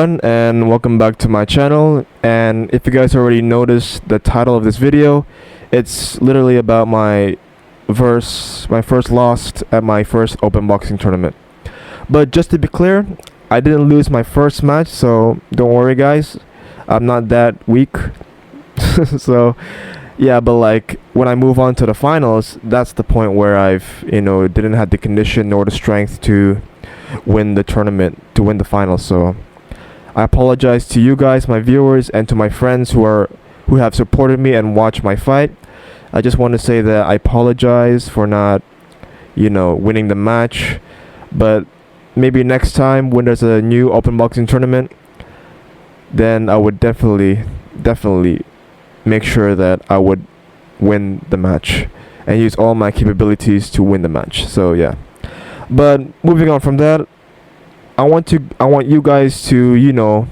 everyone, and welcome back to my channel. And if you guys already noticed the title of this video, it's literally about my first loss at my first open boxing tournament. But just to be clear, I didn't lose my first match, so don't worry guys, I'm not that weak. So yeah, but like when I move on to the finals, that's the point where I've didn't have the condition nor the strength to win the tournament, to win the finals. So I apologize to you guys, my viewers, and to my friends who have supported me and watched my fight. I just want to say that I apologize for not winning the match, but maybe next time when there's a new open boxing tournament, then I would definitely make sure that I would win the match and use all my capabilities to win the match. So yeah. But moving on from that, I want you guys to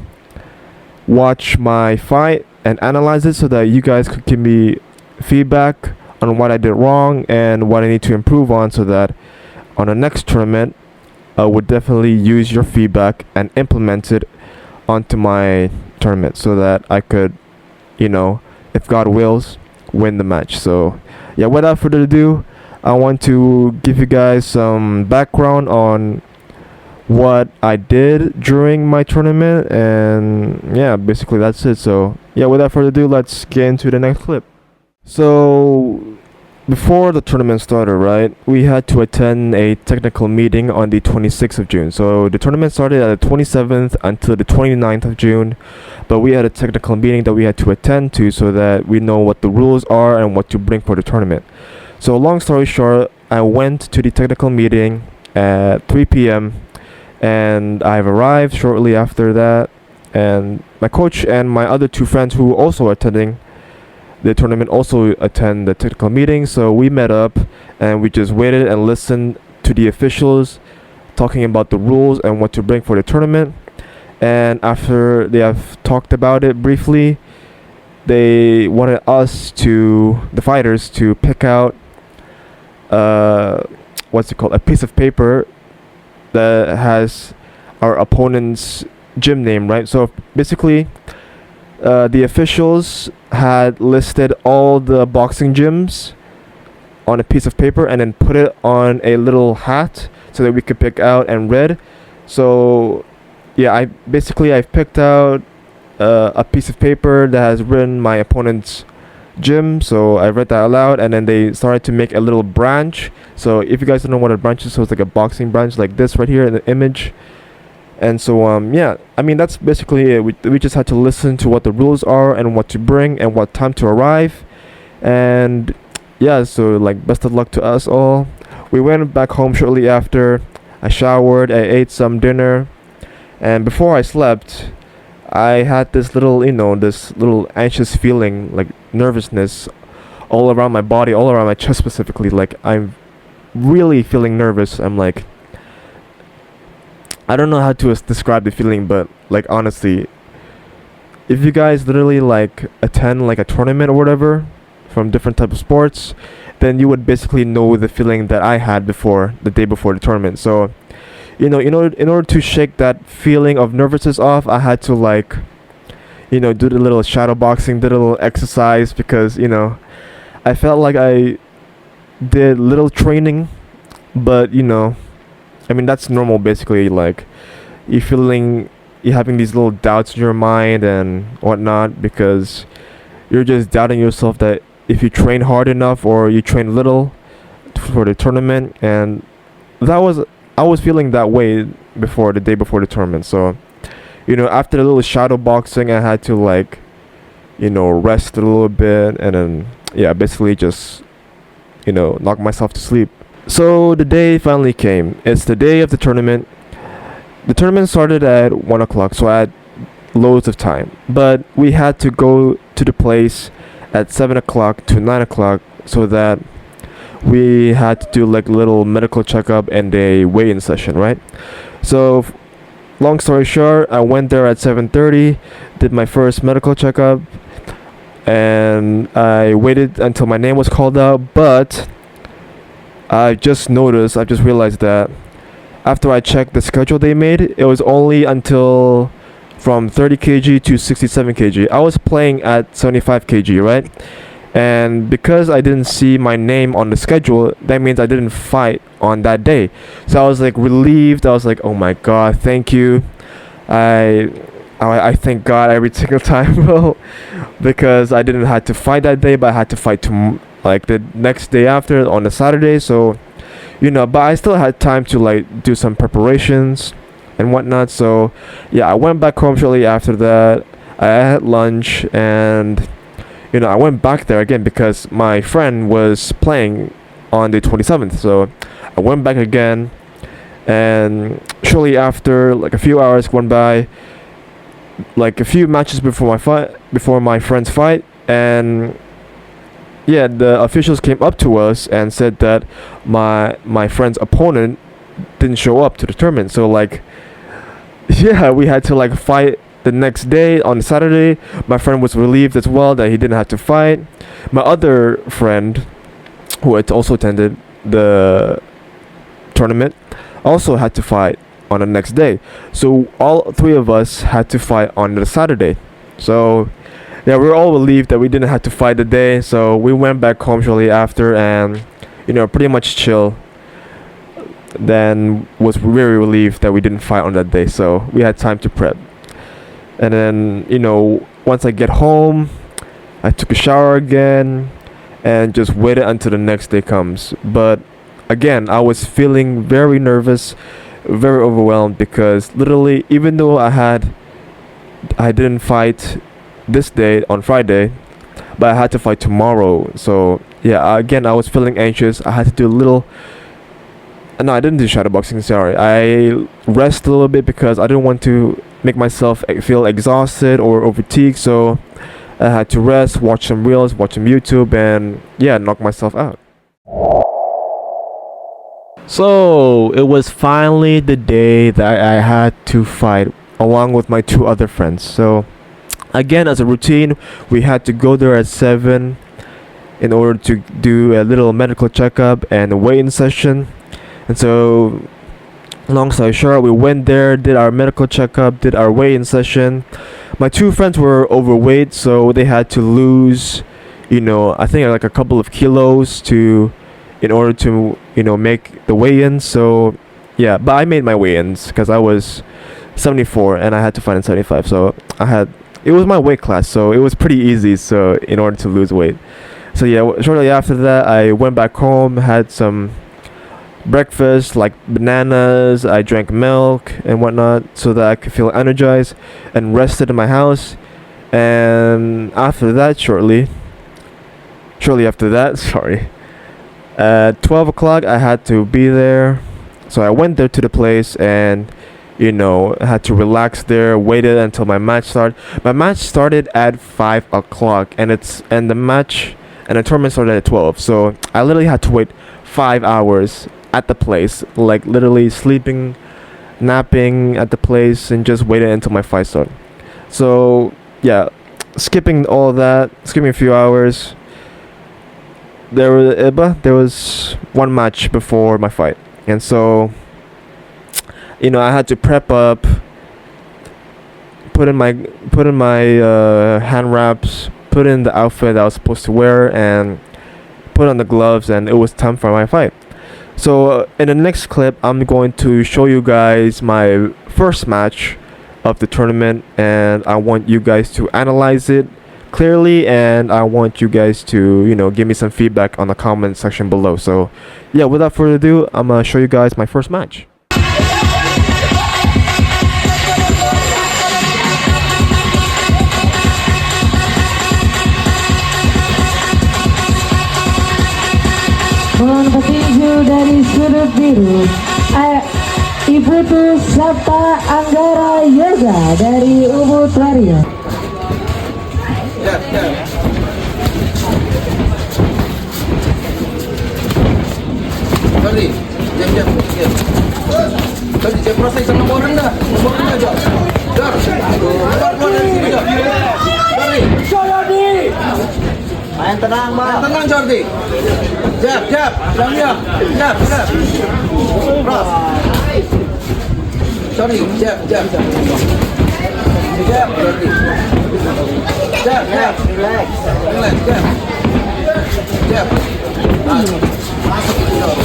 watch my fight and analyze it so that you guys could give me feedback on what I did wrong and what I need to improve on, so that on the next tournament I would definitely use your feedback and implement it onto my tournament so that I could, if God wills, win the match. So yeah, without further ado, I want to give you guys some background on what I did during my tournament, and yeah, basically that's it. So yeah, without further ado, let's get into the next clip. So before the tournament started, right, we had to attend a technical meeting on the 26th of June. So the tournament started at the 27th until the 29th of June, but we had a technical meeting that we had to attend to so that we know what the rules are and what to bring for the tournament. So long story short, I went to the technical meeting at 3 p.m. and I've arrived shortly after that, and my coach and my other two friends who also attending the tournament also attend the technical meeting. So we met up and we just waited and listened to the officials talking about the rules and what to bring for the tournament. And after they have talked about it briefly, they wanted the fighters to pick out a piece of paper that has our opponent's gym name, right? So basically, the officials had listed all the boxing gyms on a piece of paper and then put it on a little hat so that we could pick out and read. So yeah, I've picked out a piece of paper that has written my opponent's gym, so I read that aloud, and then they started to make a little branch. So if you guys don't know what a branch is, so it's like a boxing branch like this right here in the image. And so yeah, I mean, that's basically it. We just had to listen to what the rules are and what to bring and what time to arrive. And yeah, so like best of luck to us all. We went back home shortly after. I showered, I ate some dinner, and before I slept, I had this little anxious feeling, like nervousness all around my body, all around my chest specifically. Like I'm really feeling nervous. I'm like, I don't know how to describe the feeling, but like honestly, if you guys literally like attend like a tournament or whatever from different type of sports, then you would basically know the feeling that I had before, the day before the tournament. So in order to shake that feeling of nervousness off, I had to do the little shadow boxing, did a little exercise, because I felt like I did little training, but I mean, that's normal basically. Like you're having these little doubts in your mind and whatnot, because you're just doubting yourself that if you train hard enough or you train little for the tournament. And I was feeling that way before, the day before the tournament. So after the little shadow boxing, I had to rest a little bit, and then yeah, basically just knock myself to sleep. So the day finally came. It's the day of the tournament. The tournament started at 1 o'clock, so I had loads of time. But we had to go to the place at 7 o'clock to 9 o'clock so that we had to do like little medical checkup and a weigh-in session, right? So long story short, I went there at 7:30, did my first medical checkup, and I waited until my name was called out. But I just realized that after I checked the schedule they made, it was only until from 30 kg to 67 kg. I was playing at 75 kg, right? And because I didn't see my name on the schedule, that means I didn't fight on that day. So I was like relieved. I was like, oh my god, thank you. I thank God every single time, bro, because I didn't have to fight that day, but I had to fight like the next day after on the Saturday. So, but I still had time to like do some preparations and whatnot. So, yeah, I went back home shortly after that. I had lunch and I went back there again because my friend was playing on the 27th. So I went back again, and shortly after, like a few hours went by, like a few matches before my friend's fight, and yeah, the officials came up to us and said that my friend's opponent didn't show up to the tournament. So like, yeah, we had to like fight the next day on Saturday. My friend was relieved as well that he didn't have to fight. My other friend, who had also attended the tournament, also had to fight on the next day. So all three of us had to fight on the Saturday. So yeah, we were all relieved that we didn't have to fight the day. So we went back home shortly after and pretty much chill. Then was very relieved that we didn't fight on that day. So we had time to prep. And then, once I get home, I took a shower again and just waited until the next day comes. But again, I was feeling very nervous, very overwhelmed, because literally, even though I didn't fight this day on Friday, but I had to fight tomorrow. So yeah, again, I was feeling anxious. I had to do a little. No, I didn't do shadowboxing. Sorry, I rest a little bit because I didn't want to make myself feel exhausted or fatigued. So I had to rest, watch some reels, watch some YouTube, and yeah, knock myself out. So it was finally the day that I had to fight along with my two other friends. So again, as a routine, we had to go there at 7 in order to do a little medical checkup and a weigh-in session. And so, long story short, we went there, did our medical checkup, did our weigh-in session. My two friends were overweight, so they had to lose, I think like a couple of kilos in order to, make the weigh-ins. So, yeah, but I made my weigh-ins because I was 74 and I had to fight in 75. So it was my weight class, so it was pretty easy. So in order to lose weight. So yeah, shortly after that, I went back home, had some breakfast like bananas. I drank milk and whatnot so that I could feel energized, and rested in my house. And after that, shortly after that, sorry, at 12 o'clock I had to be there. So I went there to the place and I had to relax there, waited until my match started. My match started at 5 o'clock and the tournament started at 12. So I literally had to wait 5 hours at the place, like literally sleeping, napping at the place, and just waited until my fight started. So yeah, skipping all that, skipping a few hours, there was one match before my fight, and so I had to prep up, put in my hand wraps, put in the outfit that I was supposed to wear, and put on the gloves, and it was time for my fight. So in the next clip, I'm going to show you guys my first match of the tournament, and I want you guys to analyze it clearly, and I want you guys to give me some feedback on the comment section below. So yeah, without further ado, I'm gonna show you guys my first match. Mohon petinju dari sudut biru, Ibu Tu Sapta Anggara Yoga dari Ubud Wario. Sorry, jam. Sorry, saya proses sama nomor rendah aja. Dar, keluar dari sini aja. Sorry. Main tenang, Bang. Main tenang, Jordi. Jab. Diam. Jab. Cross. Sorry, jab. Jab, berarti. Jab, jab. Relax. Relax, jab. Jab. Masuk itu dong.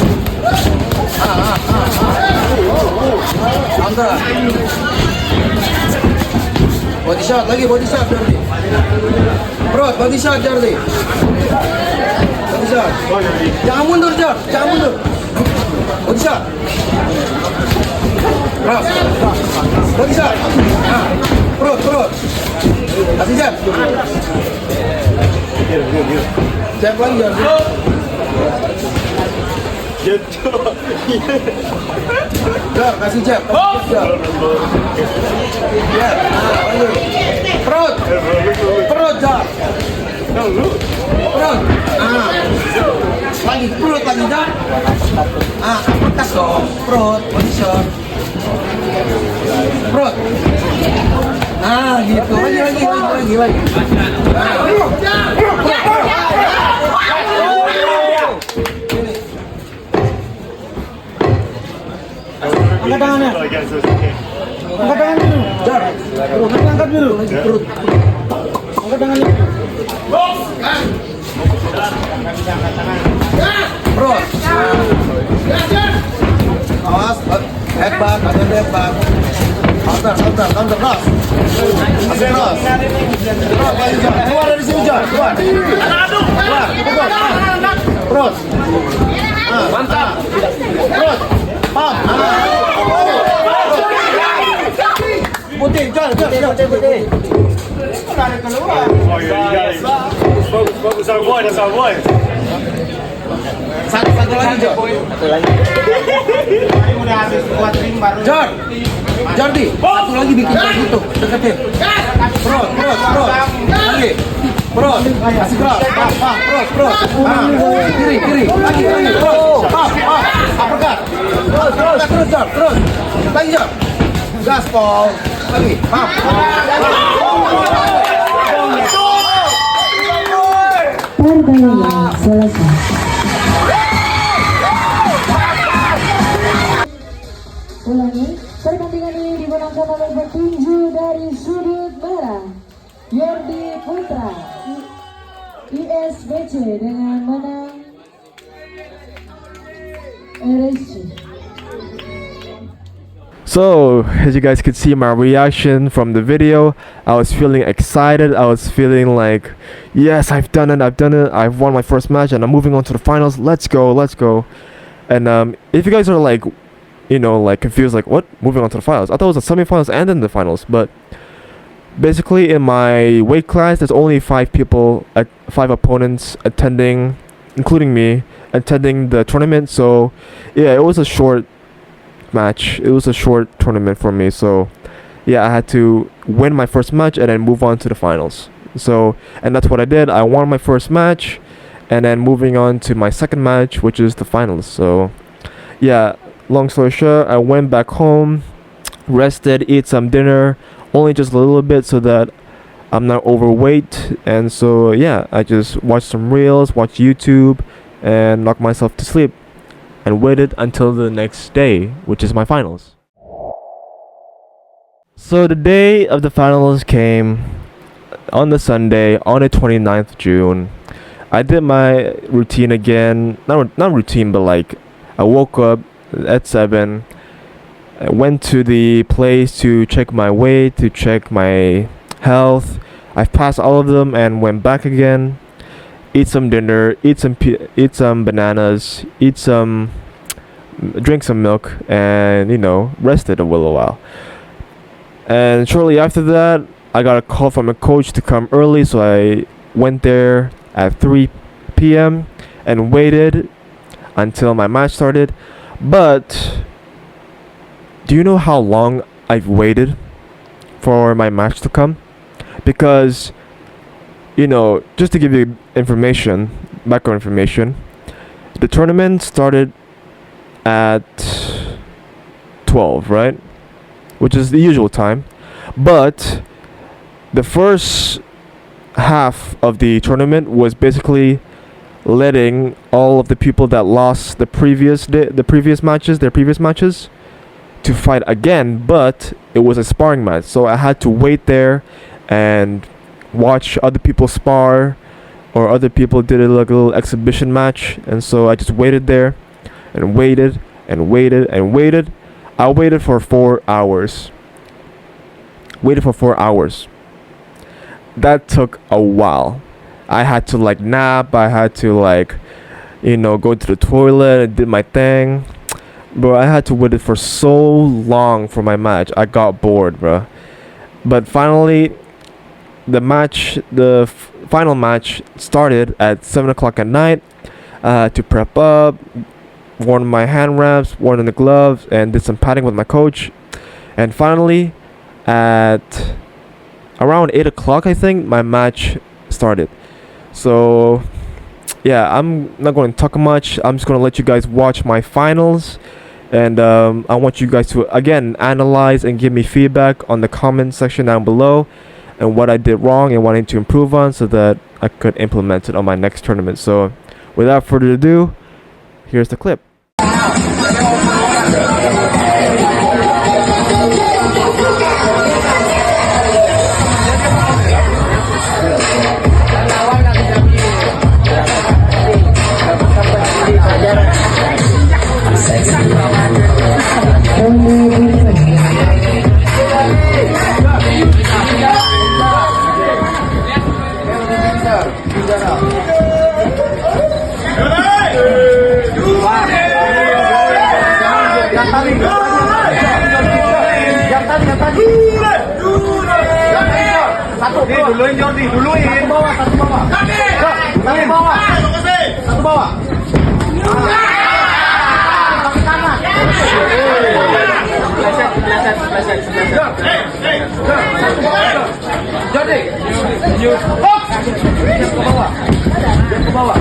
Counter. Body shot lagi, body shot Jordi. Bro, body shot Jordi. Body shot. Jangan mundur Jor, jangan mundur. Body shot. Cross. Body shot. Perut, perut. Kasih jab. Jab lagi Jordi. Jor, kasih jab. Jab. Jab. Perut. Perut Jor. Perut. Lagi perut lagi Jor. Perkas dong. Perut. Body shot. Perut. Gitu. Lagi. Angkat tangannya. Angkat tangan dulu. Jar. Angkat dulu. Lagi perut. Angkat tangannya. Perut. Awas. Hebat. Ada hebat. Counter, cross. Masih cross. Cross, lagi Jar. Keluar dari sini Jar. Keluar. Keluar. Perut. Mantap. Perut. Pump. Putih, putih. Fokus our boy, that's our boy. Satu lagi, Jor. Jor. Jordi, satu lagi bikin kayak gitu. Deketin. Perut. Lagi. Perut. Kasih cross. Perut. Kiri. Lagi. Perut. Uppercut. Terus, Jor. Terus. Lagi, Jor. Gas, Paul. Lagi. Pertandingan selesai. Ulangi, pertandingan ini dimenangkan oleh petinju dari sudut merah, Jordi Putra, ISBC dengan menang RSC. So, as you guys could see my reaction from the video, I was feeling excited. I was feeling like, yes, I've done it. I've won my first match and I'm moving on to the finals. Let's go. And if you guys are like, confused, like, what? Moving on to the finals? I thought it was the semifinals and then the finals. But basically, in my weight class, there's only 5 opponents attending, including me, attending the tournament. So, yeah, it was a short match. It was a short tournament for me, so yeah, I had to win my first match and then move on to the finals. So, and that's what I did. I won my first match and then moving on to my second match, which is the finals. So yeah, long story short, I went back home, rested, ate some dinner, only just a little bit so that I'm not overweight. And so yeah, I just watched some reels, watched YouTube, and knocked myself to sleep and waited until the next day, which is my finals. So the day of the finals came on the Sunday, on the 29th June. I did my routine again. Not routine, but like I woke up at 7. I went to the place to check my weight, to check my health. I've passed all of them and went back again. Eat some dinner, eat some bananas, drink some milk, and rested a little while. And shortly after that, I got a call from a coach to come early, so I went there at 3 p.m. and waited until my match started. But do you know how long I've waited for my match to come? Because just to give you background information, the tournament started at 12, right? Which is the usual time. But the first half of the tournament was basically letting all of the people that lost their previous matches to fight again, but it was a sparring match, so I had to wait there and watch other people spar, or other people did a little exhibition match, and so I just waited there and waited and waited and waited. I waited for 4 hours. That took a while. I had to like nap, I had to like, go to the toilet and did my thing. Bro, I had to wait for so long for my match. I got bored, bro. But finally, the final match started at 7 o'clock at night. To prep up, worn my hand wraps, worn in the gloves, and did some padding with my coach. And finally, at around 8 o'clock, I think, my match started. So, yeah, I'm not going to talk much. I'm just going to let you guys watch my finals. And I want you guys to, again, analyze and give me feedback on the comment section down below, and what I did wrong and what I need to improve on, so that I could implement it on my next tournament. So, without further ado, here's the clip. Duluin Jordi, duluin. Satu bawah. Satu bawah. Pleset. Jordi. Ke bawah.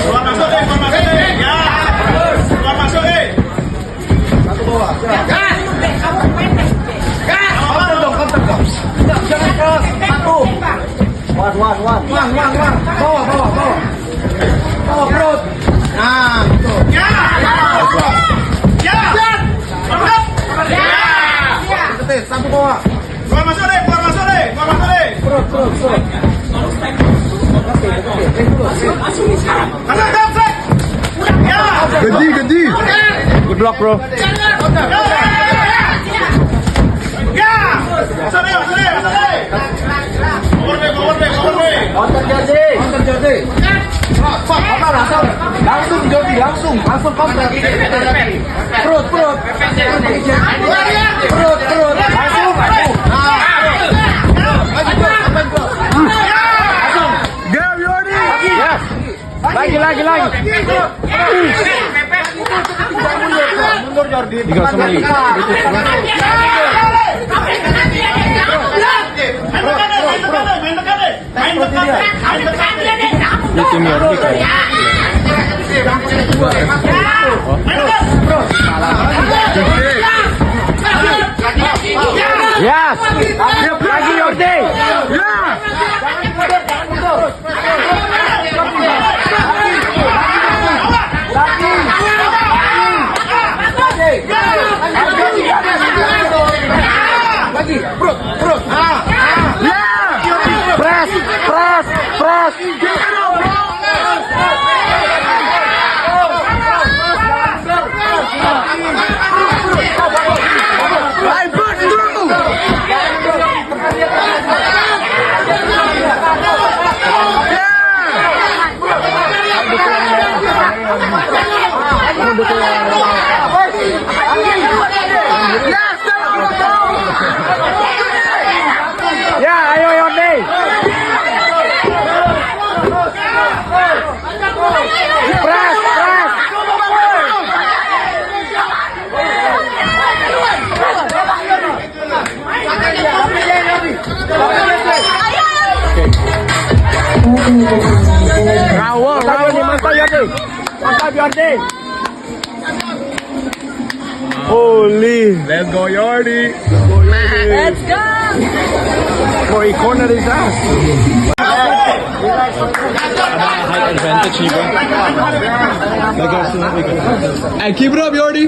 Keluar masuk deh. Ya. Keluar masuk deh. Satu bawah. Jangan keras. Satu. Wan. Bawah. Bawah perut. Nah, gitu. Ya. Ketis, satu bawah. Keluar masuk deh. Perut. Gedi. Good luck, bro. Konten Jordi. Langsung Jordi, langsung konten. Perut. Langsung. Go Jordi. Yes. Lagi. Mundur Jordi. Tinggal semua. Main dekat dia. Itu Jordi kan. Yes. Lagi Jordi. Ya. Lagi. Perut. Press. Ya, ayo Jordi. Press. Rawol ni mantap Jordi. Holy. Let's go Jordi. Let's go. For a corner is that. height advantage even. And keep it up, Yordi.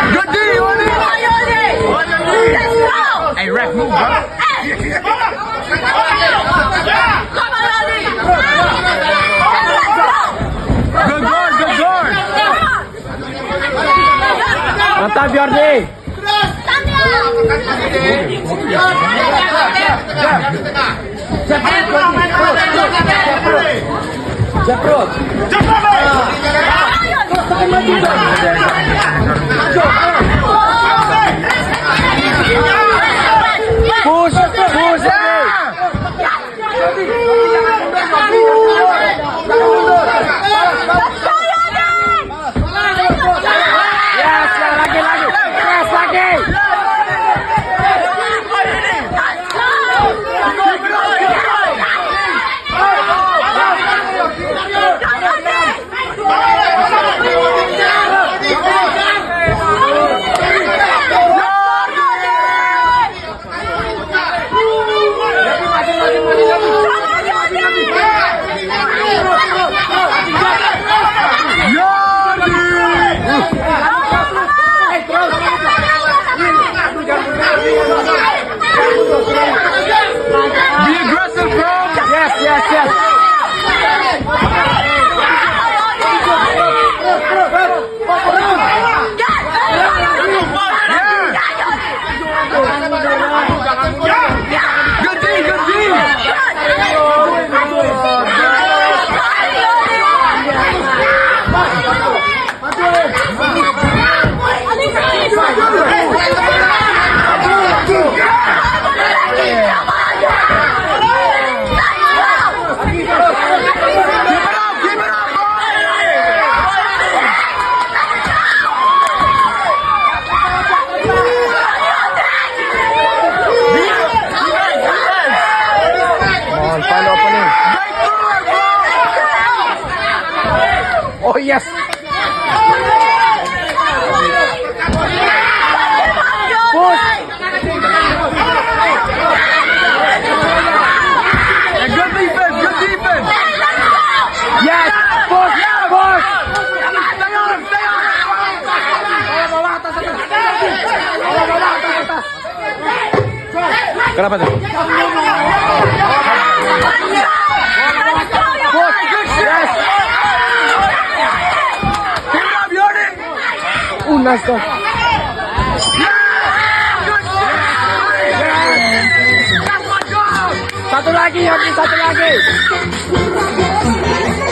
Good D, Yordi. Hey, ref, move, bro. Good guard, good guard. Mantap, Yordi. Push, push, Be aggressive, bro. Yes, yes, yes. Good D, good D. Oh, yes. Push. And good defense, good defense. Yes, push, push. Stay on him, stay on him. Kenapa tuh? Push, yes. Nice go. Satu lagi, Yogi, satu lagi.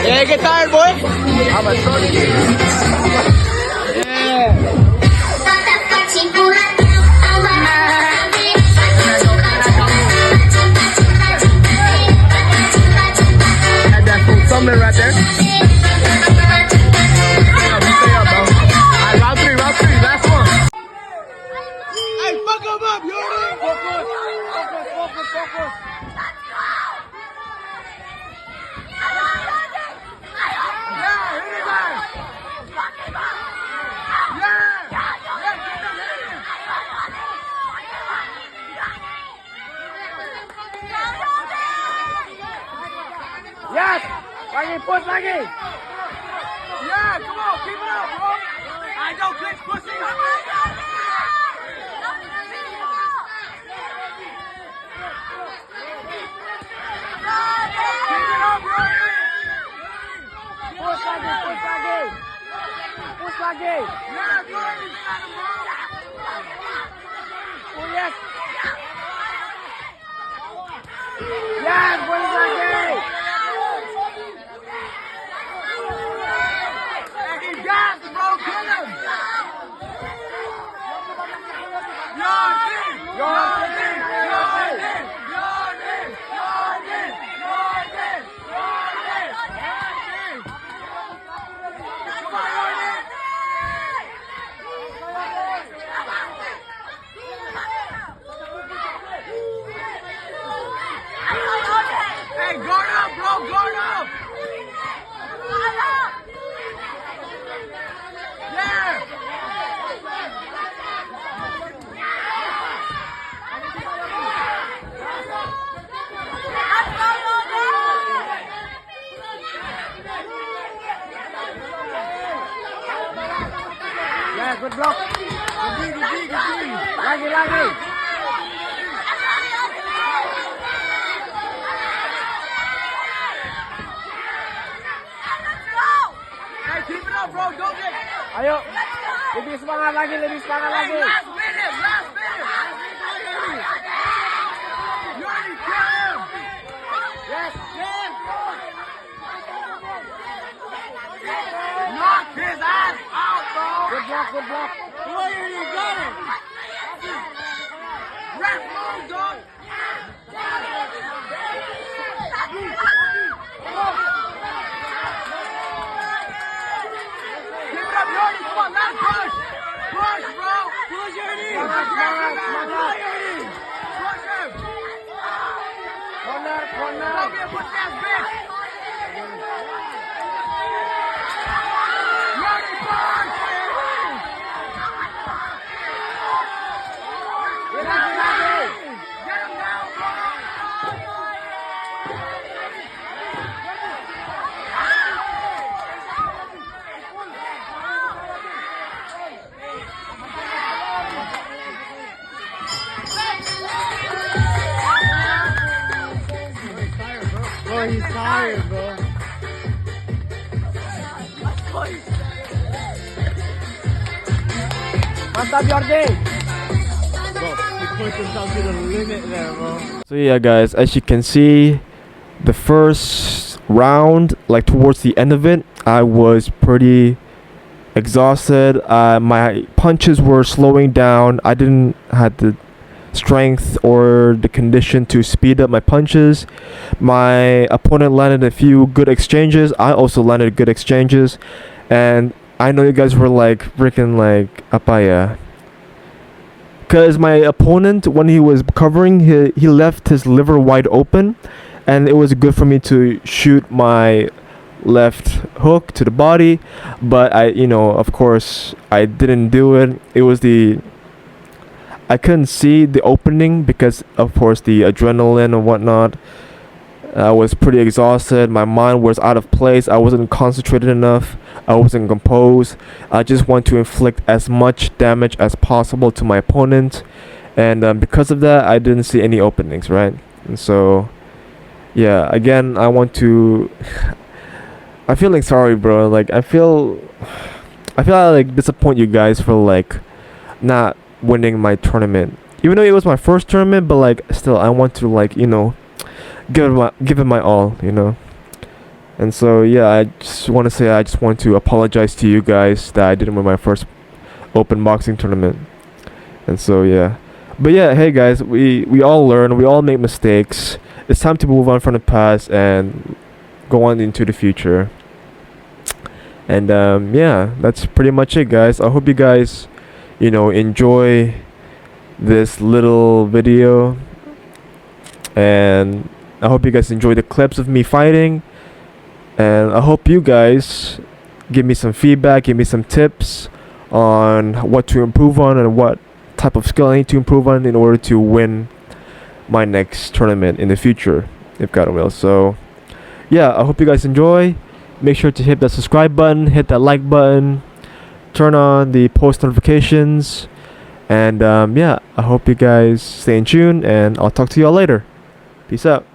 Yeah, get tired, boy. Yeah. Had that cool tumbling right there. Yes! Lagi, push lagi! Yeah, come on, keep it up, bro! I know, Chris, pushing! Keep it up, bro! Push lagi, push lagi! Push lagi! Yeah, good! Oh, yes! Yes, push lagi! lagi. Hey, keep it up, bro. Don't get. Ayo. Lebih semangat lagi, lebih semangat lagi. Last minute. You already killed him. Yes. Knock his ass out, bro. Good block. Boy, you got it. Ref move, dog. Keep it up, Yordi. Come on, last push. Push, bro. Push your knee. Push him. Corner. Don't be a push-ass bitch. Yordi, push. Get him down, bro. Bro, he's tired, bro. Mantap, Yordi. Bro, he pushed himself to the limit there, bro. So yeah, guys, as you can see, the first round, like towards the end of it, I was pretty exhausted. My punches were slowing down. I didn't have the strength or the condition to speed up my punches. My opponent landed a few good exchanges. I also landed good exchanges, and I know you guys were like freaking like apaya, because my opponent, when he was covering, he left his liver wide open, and it was good for me to shoot my left hook to the body, but of course I didn't do it. I couldn't see the opening because, of course, the adrenaline and whatnot. I was pretty exhausted. My mind was out of place. I wasn't concentrated enough. I wasn't composed. I just want to inflict as much damage as possible to my opponent. And because of that, I didn't see any openings, right? And so, yeah, again, I want to... I'm feeling sorry, bro. Like, I feel like disappoint you guys for, like, not winning my tournament, even though it was my first tournament. But like, still, I want to, like, give it my all, And so yeah, I just want to apologize to you guys that I didn't win my first open boxing tournament. And so yeah, but yeah, hey guys, we all learn, we all make mistakes. It's time to move on from the past and go on into the future. And yeah, that's pretty much it, guys. I hope you guys enjoy this little video, and I hope you guys enjoy the clips of me fighting, and I hope you guys give me some feedback, give me some tips on what to improve on and what type of skill I need to improve on in order to win my next tournament in the future, if God will. So yeah, I hope you guys enjoy. Make sure to hit that subscribe button, hit that like button, turn on the post notifications, and yeah, I hope you guys stay in tune, and I'll talk to y'all later. Peace out.